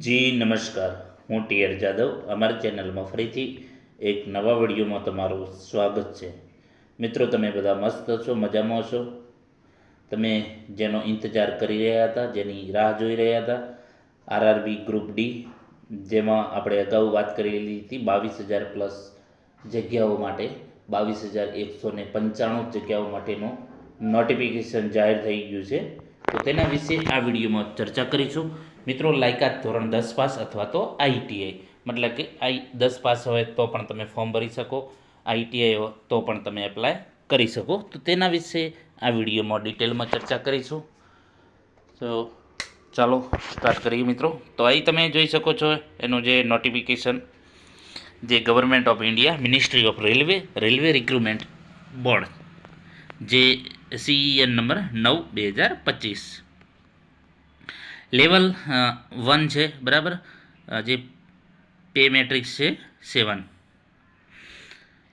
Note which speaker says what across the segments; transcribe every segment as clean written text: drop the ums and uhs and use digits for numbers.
Speaker 1: જી નમસ્કાર, હું ટીઆર જાદવ. અમારી ચેનલમાં ફરીથી એક નવા વિડીયોમાં તમારું સ્વાગત છે. મિત્રો, તમે બધા મસ્ત છો, મજામાં છો? તમે જેનો ઇંતજાર કરી રહ્યા હતા, જેની રાહ જોઈ રહ્યા હતા, આરઆરબી ગ્રુપ ડી, જેમાં આપણે અગાઉ વાત કરેલી હતી 22,000+ જગ્યાઓ માટે, 22,195 જગ્યાઓ માટેનું નોટિફિકેશન જાહેર થઈ ગયું છે. તો તેના વિશે આ વિડીયોમાં ચર્ચા કરીશું. મિત્રો, લાયકાત ધોરણ 10 પાસ અથવા તો આઈટીઆઈ, મતલબ કે 10 પાસ હોય તો પણ તમે ફોર્મ ભરી શકો, આઈટીઆઈ હોય તો પણ તમે એપ્લાય કરી શકો. તો તેના વિશે આ વિડીયોમાં ડિટેલમાં ચર્ચા કરીશું. તો ચાલો સ્ટાર્ટ કરીએ મિત્રો. તો અહીં તમે જોઈ શકો છો એનું જે નોટિફિકેશન, જે government of India, ministry of railway recruitment board, જે CEN નંબર 9/2025, લેવલ 1 છે, બરાબર. જે પે મેટ્રિક્સ છે 7.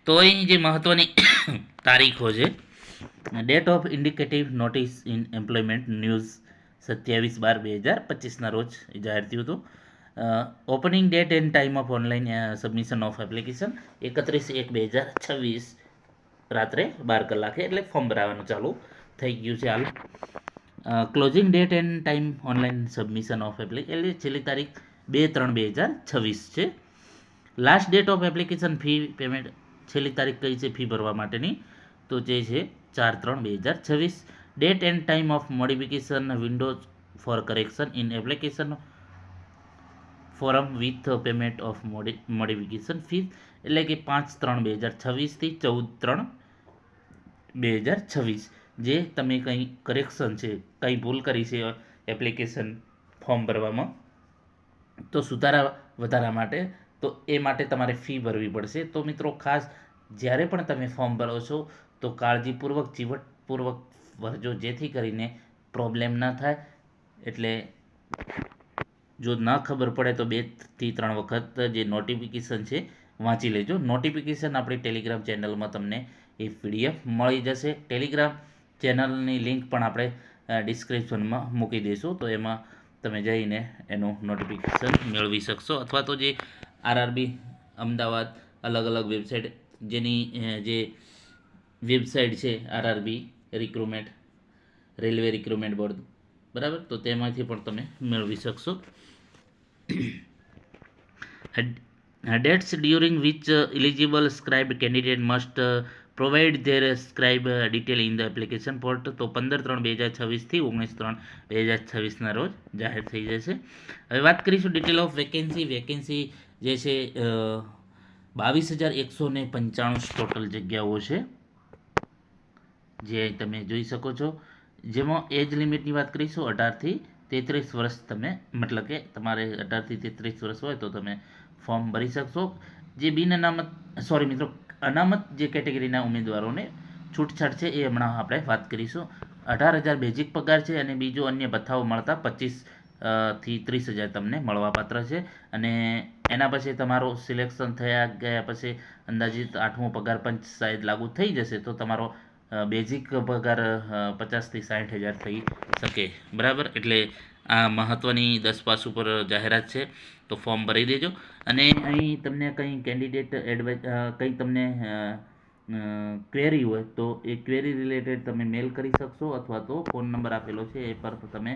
Speaker 1: તો અહીં જે મહત્ત્વની તારીખો છે, date of indicative notice in employment news 27/12/2025ના રોજ જાહેર થયું હતું. Opening date and time of online submission of application 31/1/2026 રાત્રે 12 કલાકે, એટલે ફોર્મ ભરાવાનું ચાલુ થઈ ગયું છે હાલ. Closing date and time online submission of application, એટલે છેલ્લી તારીખ 2/3/2026 છે. Last date of application fee payment, છેલ્લી તારીખ કઈ છે ફી ભરવા માટેની, તો જે છે 4/3/2026. Date and time of modification windows for correction in application form with payment of modification fee, એટલે કે 5/3/2026 થી 14/3/2026. જે તમે કંઈ કરેક્શન છે, કંઈ ભૂલ કરી છે એપ્લિકેશન ફોર્મ ભરવામાં, તો સુધારા વધારા માટે, તો એ માટે તમારે ફી ભરવી પડશે. તો મિત્રો, ખાસ જ્યારે પણ તમે ફોર્મ ભરો છો તો કાળજીપૂર્વક, ચીવટપૂર્વક ભરજો, જેથી કરીને પ્રોબ્લેમ ના થાય. એટલે જો ના ખબર પડે તો 2 થી 3 વખત જે નોટિફિકેશન છે વાંચી લેજો. નોટિફિકેશન આપણી ટેલિગ્રામ ચેનલમાં તમને એ PDF મળી જશે. ટેલિગ્રામ ચેનલની લિંક પણ આપણે ડિસ્ક્રિપ્શનમાં મૂકી દઈશું, તો એમાં તમે જઈને એનું નોટિફિકેશન મેળવી શકશો. અથવા તો જે આરઆરબી અમદાવાદ, અલગ અલગ વેબસાઇટ, જેની જે વેબસાઇટ છે RRB recruitment, railway recruitment board, બરાબર, તો તેમાંથી પણ તમે મેળવી શકશો. Dates during which eligible scribe candidate must provide their scribe detail in the application portal. તો 15/3/2026 થી 19/3/2026ના રોજ જાહેર થઈ જશે. હવે વાત કરીશું ડિટેલ ઓફ વેકેન્સી જે છે 22,195 ટોટલ જગ્યાઓ છે, જે તમે જોઈ શકો છો. જેમાં એજ લિમિટની વાત કરીશું 18 થી 33 વર્ષ. તમે મતલબ કે તમારે 18 થી 33 વર્ષ હોય તો તમે ફોર્મ ભરી શકશો. જે બિન અનામત, સોરી મિત્રો, અનામત જે કેટેગરીના ઉમેદવારોને છૂટછાટ છે એ હમણાં આપણે વાત કરીશું. 18,000 બેઝિક પગાર છે, અને બીજો અન્ય ભથ્થાઓ મળતા 25,000 થી 30,000 તમને મળવાપાત્ર છે. અને એના પછી તમારું સિલેક્શન થયા ગયા પછી અંદાજિત 8મો પગાર પંચ શાયદ લાગુ થઈ જશે, તો તમારો બેઝિક પગાર 50,000 થી 60,000 થઈ શકે, બરાબર. એટલે આ મહત્ત્વની 10 પાસ ઉપર જાહેરાત છે, તો ફોર્મ ભરી દેજો. અને અહીં તમને કંઈ કેન્ડિડેટ કંઈ તમને ક્વેરી હોય તો એ ક્વેરી રિલેટેડ તમે મેલ કરી શકશો, અથવા તો ફોન નંબર આપેલો છે એ પર તમે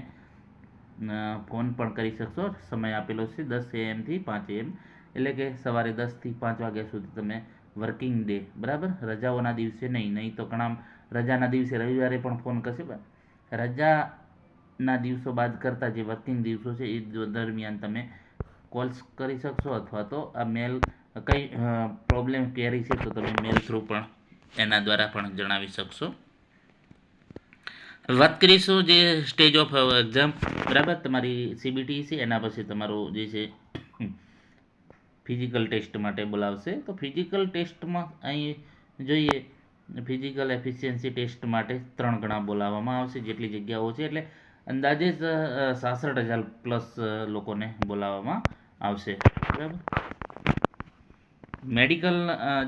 Speaker 1: ફોન પણ કરી શકશો. સમય આપેલો છે 10 AM થી 5 AM, એટલે કે સવારે 10 થી 5 વાગ્યા સુધી તમે વર્કિંગ ડે, બરાબર, રજાઓના દિવસે નહીં તો ઘણા રજાના દિવસે રવિવારે પણ ફોન કરશે. રજાના દિવસો બાદ કરતાં જે વર્કિંગ દિવસો છે એ દરમિયાન તમે કોલ્સ કરી શકશો, અથવા તો આ મેલ કંઈ પ્રોબ્લેમ ક્વેરી છે તો તમે મેલ થ્રુ પણ એના દ્વારા પણ જણાવી શકશો. વાત કરીશું જે સ્ટેજ ઓફ એક્ઝામ, બરાબર, તમારી CBT છે, એના પછી તમારું જે છે ફિઝિકલ ટેસ્ટ માટે બોલાવશે. તો ફિઝિકલ ટેસ્ટમાં અહીં જોઈએ, ફિઝિકલ એફિશિયન્સી ટેસ્ટ માટે 3 ગણા બોલાવવામાં આવશે, જેટલી જગ્યાઓ છે, એટલે અંદાજે 66,000+ લોકોને બોલાવવામાં આવશે, બરાબર. મેડિકલ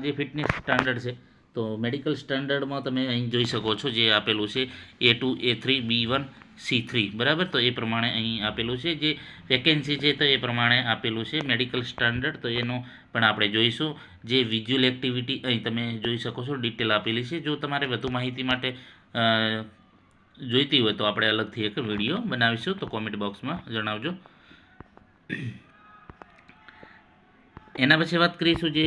Speaker 1: જે ફિટનેસ સ્ટાન્ડર્ડ છે, તો મેડિકલ સ્ટાન્ડર્ડમાં તમે અહીં જોઈ શકો છો જે આપેલું છે A2 A3 B1 C3 બરાબર. તો એ પ્રમાણે અહીં આપેલું છે. જે વેકેન્સી છે તો એ પ્રમાણે આપેલું છે. મેડિકલ સ્ટાન્ડર્ડ તો એનો પણ આપણે જોઈશું. જે વિઝ્યુઅલ એક્ટિવિટી અહીં તમે જોઈ શકો છો, ડિટેલ આપેલી છે. જો તમારે વધુ માહિતી માટે જોઈતી હોય તો આપણે અલગથી એક વિડીયો બનાવીશું, તો કોમેન્ટ બોક્સમાં જણાવજો. એના પછી વાત કરીશું જે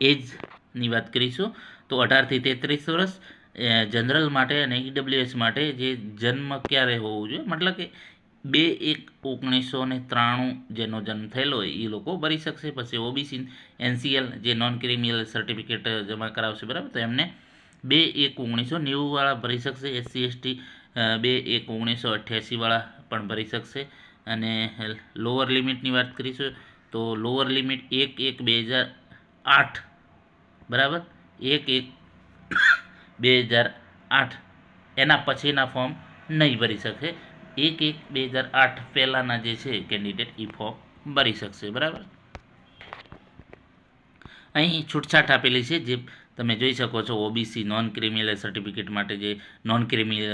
Speaker 1: એજની વાત કરીશું, તો 18 થી 33 વર્ષ જનરલ માટે અને ઈડબ્લ્યુએસ માટે જે જન્મ ક્યારે હોવું જોઈએ, મતલબ કે 2/1/1993 જેનો જન્મ થયેલો હોય એ લોકો ભરી શકશે. પછી ઓબીસી એનસીએલ જે નોન ક્રિમિનલ સર્ટિફિકેટ જમા કરાવશે બરાબર, તો એમને 2/1/1990 વાળા ભરી શકશે. એસસી એસટી 2/1/1988 વાળા પણ ભરી શકશે. અને લોઅર લિમિટની વાત કરીશું તો લોઅર લિમિટ 1/1/2008 બરાબર, 1/1/2008 એના પછીના ફોર્મ નહીં ભરી શકે. 1/1/2008 પહેલાંના જે છે કેન્ડિડેટ એ ફોર્મ ભરી શકશે બરાબર. અહીં છૂટછાટ આપેલી છે જે તમે જોઈ શકો છો. ઓબીસી નોન ક્રિમિનલ સર્ટિફિકેટ માટે જે નોન ક્રિમિનલ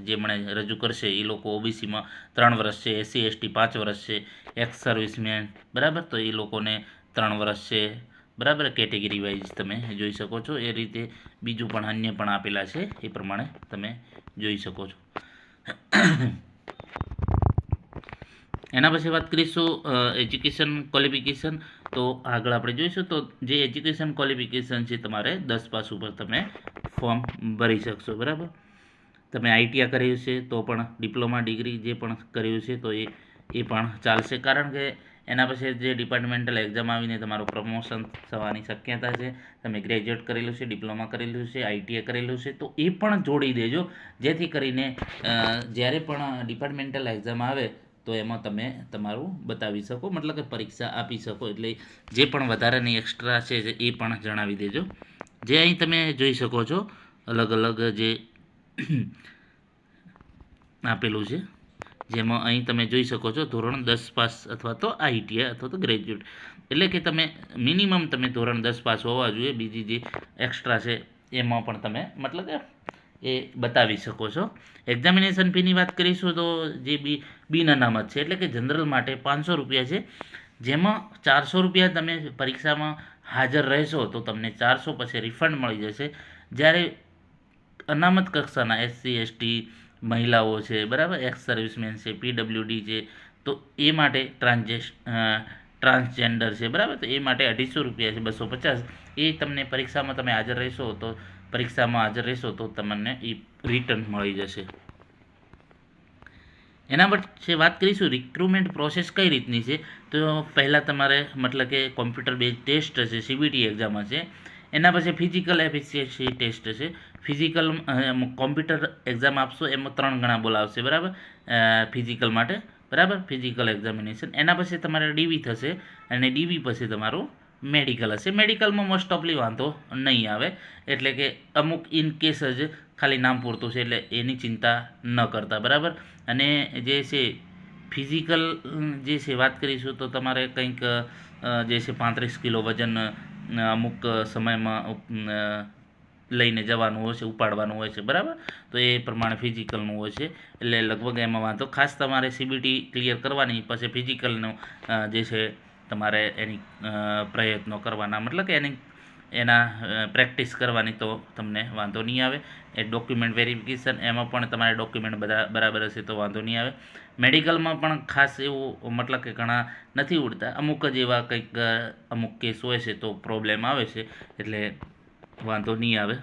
Speaker 1: જેમણે રજૂ કરશે એ લોકો ઓબીસીમાં 3 વર્ષ છે, એસસી એસટી 5 વર્ષ છે, એક્સ સર્વિસમેન બરાબર, તો એ લોકોને 3 વર્ષ છે બરાબર. કેટેગરી વાઇઝ તમે જોઈ શકો છો. એ રીતે બીજું પણ અન્ય પણ આપેલા છે, એ પ્રમાણે તમે જોઈ શકો છો. એના પછી વાત કરીશું એજ્યુકેશન ક્વોલિફિકેશન. તો આગળ આપણે જોઈશું. તો જે એજ્યુકેશન ક્વોલિફિકેશન છે તમારે 10 પાસ ઉપર તમે ફોર્મ ભરી શકશો બરાબર. તમે આઈટીઆઈ કર્યું છે તો પણ, ડિપ્લોમા ડિગ્રી જે પણ કર્યું છે તો એ પણ ચાલશે. કારણ કે એના પછી જે ડિપાર્ટમેન્ટલ એક્ઝામ આવીને તમારું પ્રમોશન થવાની શક્યતા છે. તમે ગ્રેજ્યુએટ કરેલું છે, ડિપ્લોમા કરેલું છે, આઈટીઆઈ કરેલું છે તો એ પણ જોડી દેજો, જેથી કરીને જ્યારે પણ ડિપાર્ટમેન્ટલ એક્ઝામ આવે તો એમાં તમે તમારું બતાવી શકો, મતલબ કે પરીક્ષા આપી શકો. એટલે જે પણ વધારાની એક્સ્ટ્રા છે એ પણ જણાવી દેજો. જે અહીં તમે જોઈ શકો છો અલગ અલગ જે આપેલું છે, જેમાં અહીં તમે જોઈ શકો છો ધોરણ 10 પાસ અથવા તો આઈટીઆઈ અથવા તો ગ્રેજ્યુએટ, એટલે કે તમે મિનિમમ તમે ધોરણ 10 પાસ હોવા જોઈએ. બીજી જે એક્સ્ટ્રા છે એમાં પણ તમે મતલબ કે એ બતાવી શકો છો. એક્ઝામિનેશન ફીની વાત કરીશું તો જે બિન અનામત છે, એટલે કે જનરલ માટે 500 રૂપિયા છે. જેમાં 400 રૂપિયા તમે પરીક્ષામાં હાજર રહેશો તો તમને 400 પછી રિફંડ મળી જશે. જ્યારે અનામત કક્ષાના એસસી એસટી મહિલાઓ છે બરાબર, એક્સ સર્વિસમેન છે, પીડબ્લ્યુડી છે, તો એ માટે ટ્રાન્સજેન્ડર છે બરાબર, તો એ માટે 250 રૂપિયા છે, 250. એ તમને પરીક્ષામાં તમે હાજર રહેશો તો તમને એ રિટર્ન મળી જશે. એના પછી વાત કરીશું રિક્રુટમેન્ટ પ્રોસેસ કઈ રીતની છે. તો પહેલાં તમારે મતલબ કે કોમ્પ્યુટર બેઝ ટેસ્ટ હશે, સીબીટી એક્ઝામ હશે. એના પછી ફિઝિકલ એફિશિયન્સી ટેસ્ટ હશે. ફિઝિકલ કોમ્પ્યુટર એક્ઝામ આપશો એમાં 3 ગણા બોલાવશે બરાબર, ફિઝિકલ માટે બરાબર, ફિઝિકલ એક્ઝામિનેશન. એના પછી તમારે ડીવી થશે અને ડીવી પછી તમારું મેડિકલ હશે. મેડિકલમાં મોસ્ટ ઓફલી વાંધો નહીં આવે, એટલે કે અમુક ઇન કેસ જ ખાલી નામ પૂરતું છે, એટલે એની ચિંતા ન કરતા બરાબર. અને જે છે ફિઝિકલ જે છે વાત કરીશું તો તમારે કંઈક જે છે 35 કિલો વજન અમુક સમયમાં લઈને જવાનું હોય છે, ઉપાડવાનું હોય છે બરાબર. તો એ પ્રમાણે ફિઝિકલનું હોય છે, એટલે લગભગ એમાં વાંધો. ખાસ તમારે સીબીટી ક્લિયર કરવાની, પછી ફિઝિકલનું જે છે તમારે એની પ્રયત્નો કરવાના, મતલબ કે એના પ્રેક્ટિસ કરવાની, તો તમને વાંધો નહીં આવે. એ ડોક્યુમેન્ટ વેરિફિકેશન એમાં પણ તમારે ડોક્યુમેન્ટ બધા બરાબર હશે તો વાંધો નહીં આવે. મેડિકલમાં પણ ખાસ એવું મતલબ કે ઘણા નથી ઉડતા, અમુક જ એવા કંઈક અમુક કેસ હોય છે તો પ્રોબ્લેમ આવે છે, એટલે વાંધો નહીં આવે.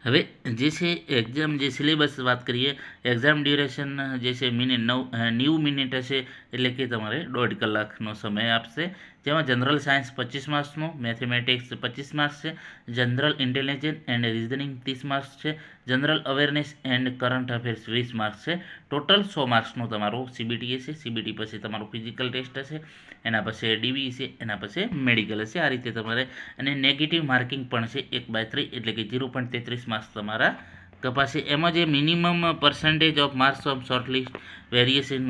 Speaker 1: હવે જે છે એક્ઝામ જે સિલેબસ વાત કરીએ, એક્ઝામ ડ્યુરેશન જે છે 90 મિનિટ હશે, એટલે કે તમારે 1.5 કલાકનો સમય આપશે. જેમાં જનરલ સાયન્સ 25 માર્ક્સનું, મેથેમેટિક્સ 25 માર્ક્સ છે, general intelligence and reasoning 30 marks છે, general awareness and current affairs 20 marks છે. ટોટલ 100 માર્ક્સનું તમારું સીબીટી હશે. સીબીટી પછી તમારું ફિઝિકલ ટેસ્ટ હશે, એના પછી ડીવી છે, એના પછી મેડિકલ હશે. આ રીતે તમારે, અને નેગેટિવ માર્કિંગ પણ છે 1/3, એટલે કે 0.33 માર્ક્સ તમારા કપાશે. એમાં જે minimum percentage of marks of shortlist various in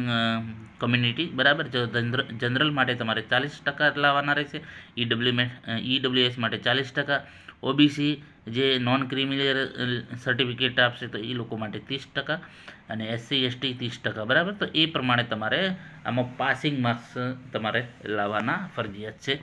Speaker 1: community બરાબર, જનરલ માટે તમારે 40% લાવવાના રહેશે, ઈડબ્લ્યુએસ માટે 40%, ઓબીસી જે નોન ક્રિમિનલ સર્ટિફિકેટ આપશે તો એ લોકો માટે 30%, અને SC ST 30%, બરાબર. તો એ પ્રમાણે તમારે આમાં પાસિંગ માર્ક્સ તમારે લાવવાના ફરજિયાત છે.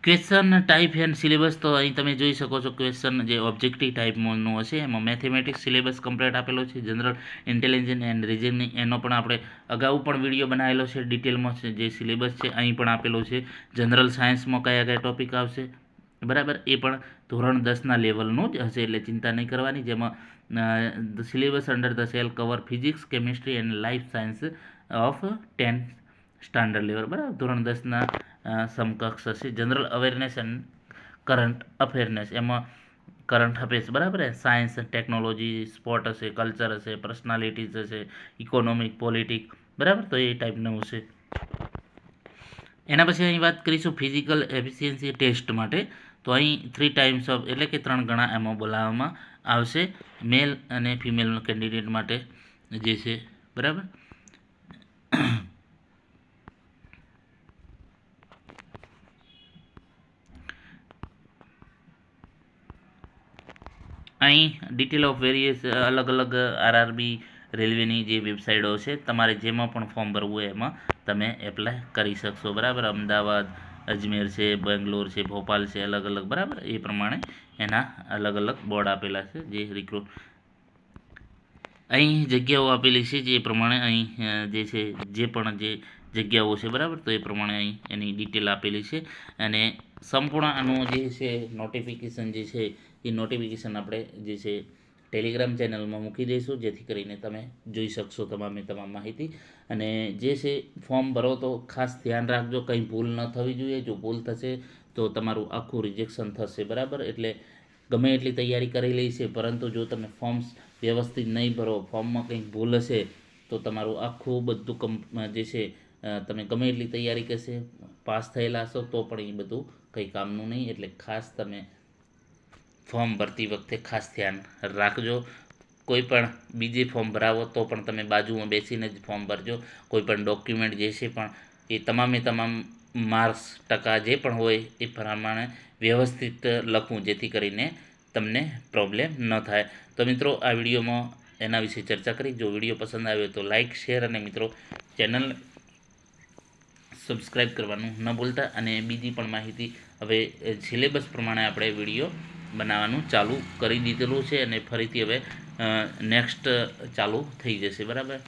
Speaker 1: ક્વેશ્ચન ટાઈપ એન્ડ સિલેબસ, તો અહીં તમે જોઈ શકો છો ક્વેશ્ચન જે ઓબ્જેક્ટિવ ટાઈપનું હશે એમાં મેથેમેટિક્સ સિલેબસ કમ્પ્લીટ આપેલો છે. જનરલ ઇન્ટેલિજન્સ એન્ડ રિઝનિંગ એનો પણ આપણે અગાઉ પણ વિડીયો બનાવેલો છે ડિટેલમાં, જે સિલેબસ છે અહીં પણ આપેલો છે. જનરલ સાયન્સમાં કયા કયા ટોપિક આવશે, બરાબર, એ પણ ધોરણ 10ના લેવલનું જ હશે, એટલે ચિંતા નહીં કરવાની. જેમાં the syllabus under the cell cover physics, chemistry and life science of 10th standard level, બરાબર, ધોરણ 10ના સમકક્ષ હશે. જનરલ અવેરનેસ એન્ડ કરંટ અફેરનેસ, એમાં કરંટ અફેર્સ, બરાબર, સાયન્સ, ટેકનોલોજી, સ્પોર્ટ હશે, કલ્ચર હશે, પર્સનાલિટીઝ હશે, ઇકોનોમિક, પોલિટિક, બરાબર. તો એ ટાઈપનું હશે. એના પછી અહીં વાત કરીશું ફિઝિકલ એફિશિયન્સી ટેસ્ટ માટે. તો અહીં 3 ટાઈમ્સ ઓફ, એટલે કે 3 ગણા એમાં બોલાવવામાં આવશે મેલ અને ફિમેલ કેન્ડિડેટ માટે જે છે, બરાબર. અહીં ડિટેલ ઓફ વેરિયસ અલગ અલગ RRB રેલવેની જે વેબસાઇટો છે, તમારે જેમાં પણ ફોર્મ ભરવું હોય એમાં તમે એપ્લાય કરી શકશો, બરાબર. અમદાવાદ, અજમેર છે, બેંગ્લોર છે, ભોપાલ છે, અલગ અલગ, બરાબર. એ પ્રમાણે એના અલગ અલગ બોર્ડ આપેલા છે જે રિક્રુટ અહીં જગ્યાઓ આપેલી છે, જે પ્રમાણે અહીં જે છે જે પણ જે જગ્યાઓ છે, બરાબર. તો એ પ્રમાણે અહીં એની ડિટેલ આપેલી છે, અને સંપૂર્ણ આનું જે છે નોટિફિકેશન જે છે એ નોટિફિકેશન આપણે જે છે ટેલિગ્રામ ચેનલમાં મૂકી દઈશું, જેથી કરીને તમે જોઈ શકશો તમામે તમામ માહિતી. અને જે છે ફોર્મ ભરો તો ખાસ ધ્યાન રાખજો, કંઈ ભૂલ ન થવી જોઈએ. જો ભૂલ થશે તો તમારું આખું રિજેક્શન થશે, બરાબર. એટલે ગમે એટલી તૈયારી કરેલી છે, પરંતુ જો તમે ફોર્મ્સ વ્યવસ્થિત નહીં ભરો, ફોર્મમાં કંઈક ભૂલ હશે તો તમારું આખું બધું જે છે તમે ગમે એટલી તૈયારી કરશે, પાસ થયેલા હશો તો પણ એ બધું કંઈ કામનું નહીં. એટલે ખાસ તમે ફોર્મ ભરતી વખતે ખાસ ધ્યાન રાખજો. કોઈ પણ બીજે ફોર્મ ભરાવો તો પણ તમે બાજુમાં બેસીને જ ફોર્મ ભરજો. કોઈ પણ ડોક્યુમેન્ટ જે છે પણ એ તમામે તમામ માર્ક્સ, ટકા જે પણ હોય એ પ્રમાણે વ્યવસ્થિત લખવું, જેથી કરીને તમને પ્રોબ્લેમ ન થાય. તો મિત્રો, આ વિડીયોમાં એના વિશે ચર્ચા કરી. જો વિડીયો પસંદ આવ્યો તો લાઇક, શેર અને મિત્રો ચેનલ સબસ્ક્રાઈબ કરવાનું ન ભૂલતા. અને બીજી પણ માહિતી હવે સિલેબસ પ્રમાણે આપણે વિડીયો બનાવવાનું ચાલુ કરી દીધેલું છે, અને ફરીથી હવે નેક્સ્ટ ચાલુ થઈ જશે, બરાબર.